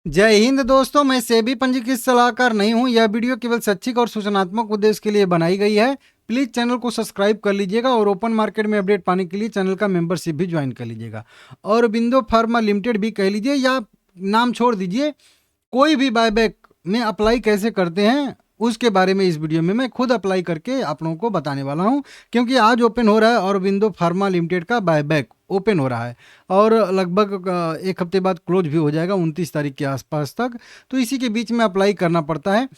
जय हिंद दोस्तों, मैं सेबी पंजीकृत सलाहकार नहीं हूं। यह वीडियो केवल शैक्षिक और सूचनात्मक उद्देश्य के लिए बनाई गई है। प्लीज चैनल को सब्सक्राइब कर लीजिएगा और ओपन मार्केट में अपडेट पाने के लिए चैनल का मेंबरशिप भी ज्वाइन कर लीजिएगा। और बिंदु फार्मा लिमिटेड भी कह लीजिए या नाम छोड़ दीजिए, कोई भी बायबैक में अप्लाई कैसे करते हैं उसके बारे में इस वीडियो में मैं खुद अप्लाई करके आप लोगों को बताने वाला हूं। क्योंकि आज ओपन हो रहा है और बिंदु फार्मा लिमिटेड का बायबैक ओपन हो रहा है और लगभग एक हफ्ते बाद क्लोज भी हो जाएगा 29 तारीख के आसपास तक। तो इसी के बीच में अप्लाई करना पड़ता है।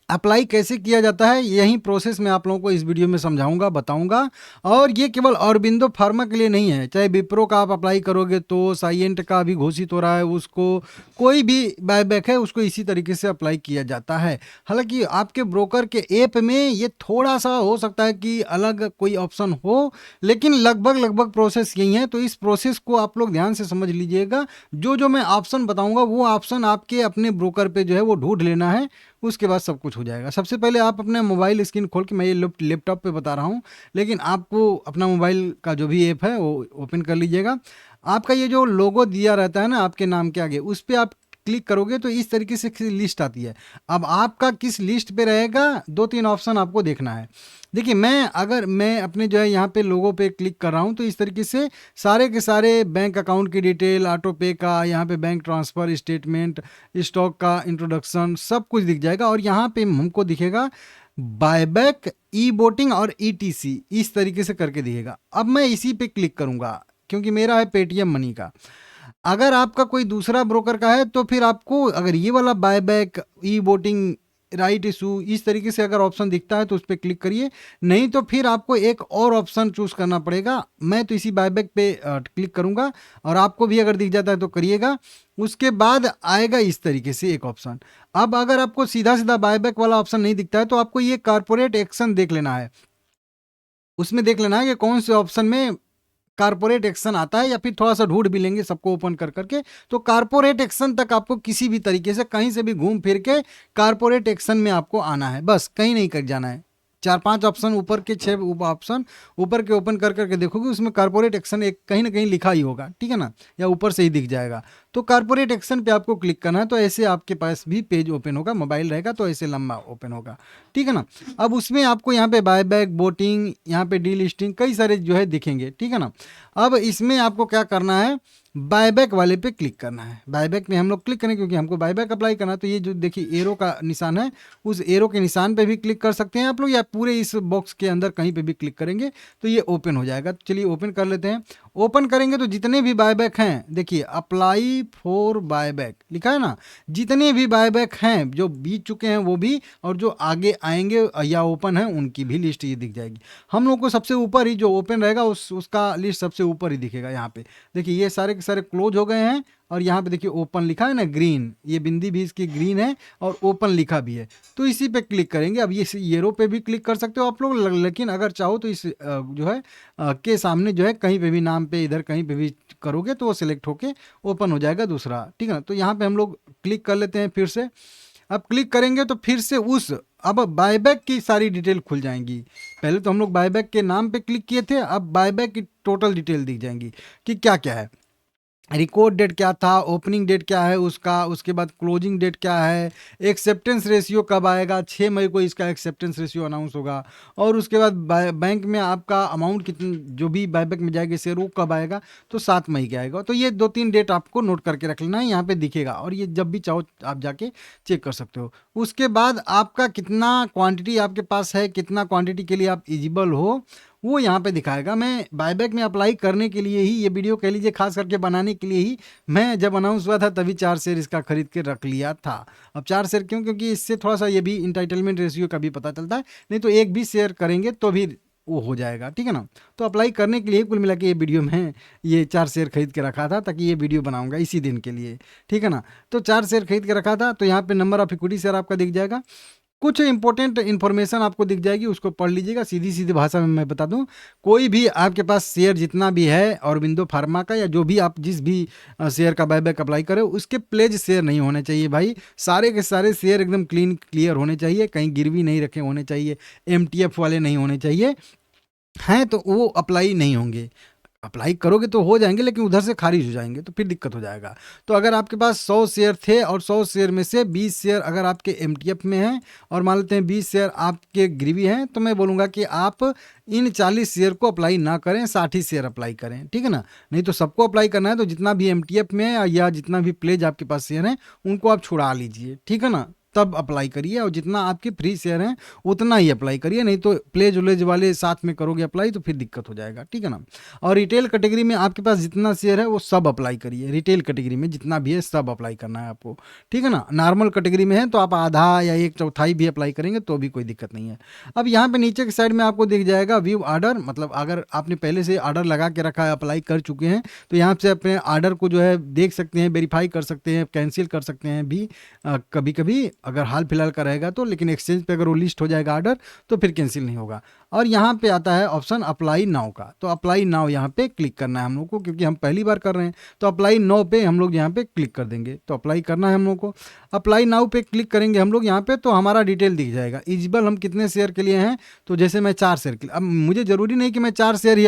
अप्लाई कैसे किया जाता है यही प्रोसेस मैं आप लोगों को इस वीडियो में समझाऊंगा, बताऊंगा। और ये केवल ऑरबिंदो फार्मा के लिए नहीं है, चाहे विप्रो का आप अप्लाई करोगे तो साइएंट का भी घोषित हो रहा है, उसको कोई भी बायबैक है उसको इसी तरीके से अप्लाई किया जाता है। हालांकि आपके ब्रोकर के ऐप में ये थोड़ा सा हो सकता है कि अलग कोई ऑप्शन हो, लेकिन लगभग लगभग प्रोसेस यही है। तो इस प्रोसेस को आप लोग ध्यान से समझ लीजिएगा। जो जो मैं ऑप्शन बताऊंगा वो ऑप्शन आपके अपने ब्रोकर पे जो है वो ढूंढ लेना है, उसके बाद सब कुछ हो जाएगा। सबसे पहले आप अपने मोबाइल स्क्रीन खोल के, मैं ये लैपटॉप पे बता रहा हूँ लेकिन आपको अपना मोबाइल का जो भी ऐप है वो ओपन कर लीजिएगा। आपका ये जो लोगो दिया रहता है ना आपके नाम के आगे, उस पर आप क्लिक करोगे तो इस तरीके से लिस्ट आती है। अब आपका किस लिस्ट पे रहेगा, दो तीन ऑप्शन आपको देखना है। देखिए, अगर मैं अपने जो है यहाँ पे लोगों पे क्लिक कर रहा हूँ तो इस तरीके से सारे के सारे बैंक अकाउंट की डिटेल, ऑटो पे का, यहाँ पे बैंक ट्रांसफ़र स्टेटमेंट, स्टॉक का इंट्रोडक्शन सब कुछ दिख जाएगा। और यहाँ पे हमको दिखेगा बायबैक, ई वोटिंग और ईटीसी, इस तरीके से करके दिखेगा। अब मैं इसी पे क्लिक करूँगा क्योंकि मेरा है पेटीएम मनी का। अगर आपका कोई दूसरा ब्रोकर का है तो फिर आपको अगर ये वाला buyback, e voting, right issue, इस तरीके से अगर ऑप्शन दिखता है तो उस पर क्लिक करिए। नहीं तो फिर आपको एक और ऑप्शन चूज करना पड़ेगा। मैं तो इसी बायबैक पे क्लिक करूंगा और आपको भी अगर दिख जाता है तो करिएगा। उसके बाद आएगा इस तरीके से एक ऑप्शन। अब अगर आपको सीधा सीधा बायबैक वाला ऑप्शन नहीं दिखता है तो आपको ये कारपोरेट एक्शन देख लेना है। उसमें देख लेना है कि कौन से ऑप्शन में कारपोरेट एक्शन आता है, या फिर थोड़ा सा ढूंढ भी लेंगे सबको ओपन कर करके। तो कारपोरेट एक्शन तक आपको किसी भी तरीके से कहीं से भी घूम फिर के कारपोरेट एक्शन में आपको आना है, बस कहीं नहीं कर जाना है। चार पांच ऑप्शन ऊपर के, छह ऑप्शन ऊपर के ओपन कर करके देखोगे उसमें कारपोरेट एक्शन एक कहीं ना कहीं लिखा ही होगा, ठीक है ना, या ऊपर से ही दिख जाएगा। तो कारपोरेट एक्शन पे आपको क्लिक करना है। तो ऐसे आपके पास भी पेज ओपन होगा, मोबाइल रहेगा तो ऐसे लंबा ओपन होगा, ठीक है ना। अब उसमें आपको यहाँ पे बायबैक, वोटिंग, यहाँ पे डी लिस्टिंग, कई सारे जो है दिखेंगे, ठीक है ना। अब इसमें आपको क्या करना है, बायबैक वाले पे क्लिक करना है। बायबैक में हम लोग क्लिक करें क्योंकि हमको बायबैक अप्लाई करना है। तो ये जो देखिए एरो का निशान है, उस एरो के निशान पे भी क्लिक कर सकते हैं आप लोग, या पूरे इस बॉक्स के अंदर कहीं पे भी क्लिक करेंगे तो ये ओपन हो जाएगा। तो चलिए ओपन कर लेते हैं। ओपन करेंगे तो जितने भी बायबैक हैं, देखिए अप्लाई फॉर बायबैक लिखा है ना, जितने भी बायबैक हैं जो बीत चुके हैं वो भी, और जो आगे आएंगे या ओपन है उनकी भी लिस्ट ये दिख जाएगी। हम लोग को सबसे ऊपर ही जो ओपन रहेगा उसका लिस्ट सबसे ऊपर ही दिखेगा। यहाँ पे देखिए ये सारे के सारे क्लोज हो गए हैं और यहाँ पे देखिए ओपन लिखा है ना, ग्रीन, ये बिंदी भी इसकी ग्रीन है और ओपन लिखा भी है। तो इसी पे क्लिक करेंगे। अब ये येरो पे भी क्लिक कर सकते हो आप लोग, लेकिन अगर चाहो तो इस जो है के सामने जो है कहीं पे भी नाम पे इधर कहीं पे भी करोगे तो वो सिलेक्ट होके ओपन हो जाएगा दूसरा, ठीक है ना। तो यहाँ पे हम लोग क्लिक कर लेते हैं फिर से। अब क्लिक करेंगे तो फिर से अब बायबैक की सारी डिटेल खुल जाएंगी। पहले तो हम लोग बायबैक के नाम पे क्लिक किए थे, अब बायबैक की टोटल डिटेल दिख जाएंगी कि क्या क्या है। रिकॉर्ड डेट क्या था, ओपनिंग डेट क्या है उसका, उसके बाद क्लोजिंग डेट क्या है, एक्सेप्टेंस रेशियो कब आएगा, 6 मई को इसका एक्सेप्टेंस रेशियो अनाउंस होगा। और उसके बाद बैंक में आपका अमाउंट कितनी, जो भी बायबैक में जाएगा शेयर, वो कब आएगा, तो 7 मई के आएगा। तो ये 2-3 डेट आपको नोट करके रख लेना है, यहाँ पे दिखेगा और ये जब भी चाहो आप जाके चेक कर सकते हो। उसके बाद आपका कितना क्वांटिटी आपके पास है, कितना क्वांटिटी के लिए आप एलिजिबल हो, वो यहाँ पे दिखाएगा। मैं बायबैक में अप्लाई करने के लिए ही ये वीडियो कह लीजिए खास करके बनाने के लिए ही मैं जब अनाउंस हुआ था तभी 4 शेयर इसका खरीद के रख लिया था। अब 4 शेयर क्यों, क्योंकि इससे थोड़ा सा ये भी इंटाइटलमेंट रेशियो का भी पता चलता है। नहीं तो एक भी शेयर करेंगे तो भी वो हो जाएगा, ठीक है ना। तो अप्लाई करने के लिए कुल मिला के ये वीडियो में ये 4 शेयर खरीद के रखा था ताकि ये वीडियो बनाऊंगा इसी दिन के लिए, ठीक है ना। तो 4 शेयर खरीद के रखा था। तो यहाँ पे नंबर ऑफ इक्विटी शेयर आपका दिख जाएगा, कुछ इंपॉर्टेंट इन्फॉर्मेशन आपको दिख जाएगी, उसको पढ़ लीजिएगा। सीधी सीधी भाषा में मैं बता दूं, कोई भी आपके पास शेयर जितना भी है ऑरबिंदो फार्मा का, या जो भी आप जिस भी शेयर का बायबैक अप्लाई करें, उसके प्लेज शेयर नहीं होने चाहिए भाई। सारे के सारे शेयर एकदम क्लीन क्लियर होने चाहिए, कहीं गिरवी नहीं रखे होने चाहिए, एमटीएफ वाले नहीं होने चाहिए, हैं तो वो अप्लाई नहीं होंगे। अप्लाई करोगे तो हो जाएंगे, लेकिन उधर से खारिज हो जाएंगे तो फिर दिक्कत हो जाएगा। तो अगर आपके पास 100 शेयर थे और 100 शेयर में से 20 शेयर अगर आपके एमटीएफ में हैं और मान लेते हैं 20 शेयर आपके गिरवी हैं, तो मैं बोलूँगा कि आप इन 40 शेयर को अप्लाई ना करें, 60 ही शेयर अप्लाई करें, ठीक है ना। नहीं तो सबको अप्लाई करना है, तो जितना भी एमटीएफ में है या जितना भी प्लेज आपके पास शेयर हैं उनको आप छुड़ा लीजिए, ठीक है ना, तब अप्लाई करिए। और जितना आपके फ्री शेयर हैं उतना ही अप्लाई करिए, नहीं तो प्लेज उलेज वाले साथ में करोगे अप्लाई तो फिर दिक्कत हो जाएगा, ठीक है ना। और रिटेल कैटेगरी में आपके पास जितना शेयर है वो सब अप्लाई करिए, रिटेल कैटेगरी में जितना भी है सब अप्लाई करना है आपको, ठीक है ना। नॉर्मल कैटेगरी में है तो आप आधा या 1/4 भी अप्लाई करेंगे तो भी कोई दिक्कत नहीं है। अब यहाँ पे नीचे की साइड में आपको दिख जाएगा व्यू आर्डर, मतलब अगर आपने पहले से आर्डर लगा के रखा है, अप्लाई कर चुके हैं, तो यहाँ से अपने आर्डर को जो है देख सकते हैं, वेरीफाई कर सकते हैं, कैंसिल कर सकते हैं भी कभी कभी अगर हाल फिलहाल का रहेगा तो। लेकिन एक्सचेंज पे अगर वो लिस्ट हो जाएगा आर्डर तो फिर कैंसिल नहीं होगा। और यहाँ पे आता है ऑप्शन अप्लाई नाउ का, तो अप्लाई नाउ यहाँ पे क्लिक करना है हम लोग को, क्योंकि हम पहली बार कर रहे हैं। तो अप्लाई नाउ पे हम लोग यहाँ पे क्लिक कर देंगे, तो अप्लाई करना है हम लोग को। अप्लाई नाउ पे क्लिक करेंगे हम लोग यहाँ पे, तो हमारा डिटेल दिख जाएगा। एलिजिबल हम कितने शेयर के लिए हैं, तो जैसे मैं 4 शेयर के लिए, अब मुझे ज़रूरी नहीं कि मैं 4 शेयर ही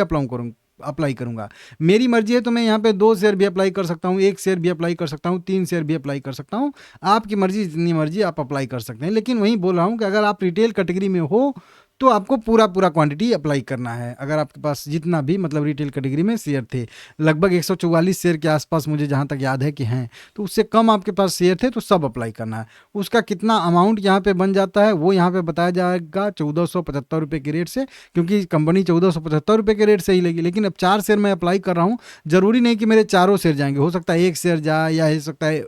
अप्लाई करूंगा, मेरी मर्जी है। तो मैं यहाँ पे 2 शेयर भी अप्लाई कर सकता हूँ, 1 शेयर भी अप्लाई कर सकता हूँ, 3 शेयर भी अप्लाई कर सकता हूँ। आपकी मर्जी, जितनी मर्जी आप अप्लाई कर सकते हैं। लेकिन वही बोल रहा हूँ कि अगर आप रिटेल कैटेगरी में हो तो आपको पूरा क्वांटिटी अप्लाई करना है। अगर आपके पास जितना भी मतलब रिटेल कैटेगरी में शेयर थे, लगभग 144 शेयर के आसपास मुझे जहाँ तक याद है कि हैं, तो उससे कम आपके पास शेयर थे तो सब अप्लाई करना है। उसका कितना अमाउंट यहाँ पे बन जाता है वो यहाँ पे बताया जाएगा 1475 रुपये के रेट से, क्योंकि कंपनी 1475 रुपये के रेट से ही लेगी। लेकिन अब 4 शेयर मैं अप्लाई कर रहा हूँ, ज़रूरी नहीं कि मेरे चारों शेयर जाएंगे, हो सकता है 1 शेयर जाए या हो सकता है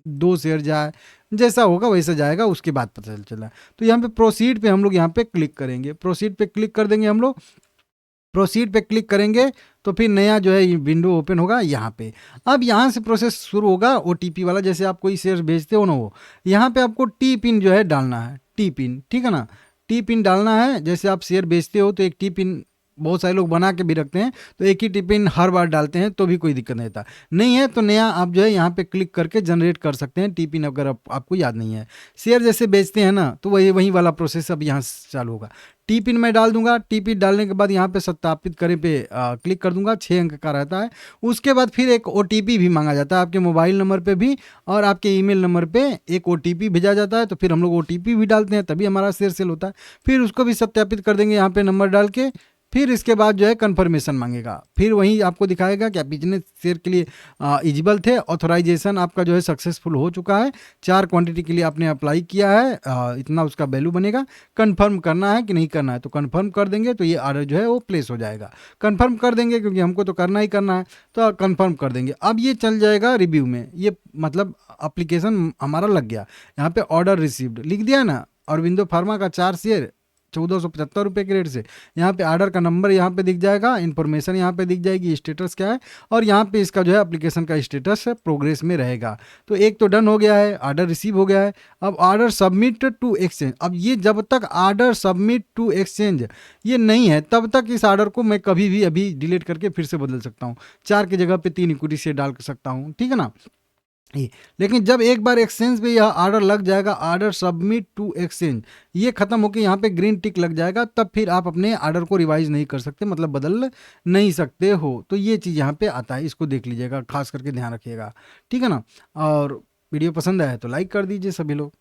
2 शेयर जाए, जैसा होगा वैसा जाएगा, उसके बाद पता चला। तो यहाँ पे प्रोसीड पे हम लोग यहाँ पे क्लिक करेंगे, प्रोसीड पे क्लिक कर देंगे हम लोग। प्रोसीड पे क्लिक करेंगे तो फिर नया जो है विंडो ओपन होगा यहाँ पे। अब यहाँ से प्रोसेस शुरू होगा ओटीपी वाला, जैसे आप कोई शेयर भेजते हो ना, वो यहाँ पे आपको टी पिन जो है डालना है, टी पिन, ठीक है ना। टी पिन डालना है, जैसे आप शेयर बेचते हो तो एक टी पिन बहुत सारे लोग बना के भी रखते हैं, तो एक ही टिपिन हर बार डालते हैं तो भी कोई दिक्कत नहीं होता। नहीं है तो नया आप जो है यहाँ पे क्लिक करके जनरेट कर सकते हैं टिपिन, अगर आपको याद नहीं है। शेयर जैसे बेचते हैं ना, तो वही वाला प्रोसेस अब यहाँ से चालू होगा। टिपिन मैं डाल दूंगा, टिपिन डालने के बाद यहाँ पे सत्यापित करें पे क्लिक कर दूंगा, 6 अंक का रहता है। उसके बाद फिर एक ओटीपी भी मांगा जाता है आपके मोबाइल नंबर पे भी, और आपके ईमेल नंबर पे एक ओटीपी भेजा जाता है। तो फिर हम लोग ओटीपी भी डालते हैं, तभी हमारा शेयर सेल होता है। फिर उसको भी सत्यापित कर देंगे यहाँ पे नंबर डाल के। फिर इसके बाद जो है कंफर्मेशन मांगेगा, फिर वहीं आपको दिखाएगा कि आप इतने शेयर के लिए एलिजिबल थे, ऑथराइजेशन आपका जो है सक्सेसफुल हो चुका है, 4 क्वांटिटी के लिए आपने अप्लाई किया है, इतना उसका वैल्यू बनेगा। कंफर्म करना है कि नहीं करना है, तो कंफर्म कर देंगे तो ये ऑर्डर जो है वो प्लेस हो जाएगा। कंफर्म कर देंगे क्योंकि हमको तो करना ही करना है, तो कंफर्म कर देंगे। अब ये चल जाएगा रिव्यू में, ये मतलब अप्लीकेशन हमारा लग गया। यहाँ पे ऑर्डर रिसीव्ड लिख दिया ना, अरविंदो फार्मा का 4 शेयर 1475 रुपये के रेट से। यहाँ पे आर्डर का नंबर यहाँ पे दिख जाएगा, इन्फॉर्मेशन यहाँ पे दिख जाएगी, स्टेटस क्या है, और यहाँ पे इसका जो है एप्लीकेशन का स्टेटस प्रोग्रेस में रहेगा। तो एक तो डन हो गया है, ऑर्डर रिसीव हो गया है। अब ऑर्डर सबमिट टू एक्सचेंज, अब ये जब तक ऑर्डर सबमिट टू एक्सचेंज ये नहीं है तब तक इस ऑर्डर को मैं कभी भी अभी डिलीट करके फिर से बदल सकता हूँ, 4 की जगह पे 3 इक्विटी शेयर डाल सकता हूँ, ठीक है ना। लेकिन जब एक बार एक्सचेंज पे यह ऑर्डर लग जाएगा, ऑर्डर सबमिट टू एक्सचेंज ये खत्म होकर यहाँ पे ग्रीन टिक लग जाएगा, तब फिर आप अपने ऑर्डर को रिवाइज नहीं कर सकते, मतलब बदल नहीं सकते हो। तो ये चीज़ यहाँ पे आता है, इसको देख लीजिएगा, खास करके ध्यान रखिएगा, ठीक है ना। और वीडियो पसंद आया तो लाइक कर दीजिए सभी लोग।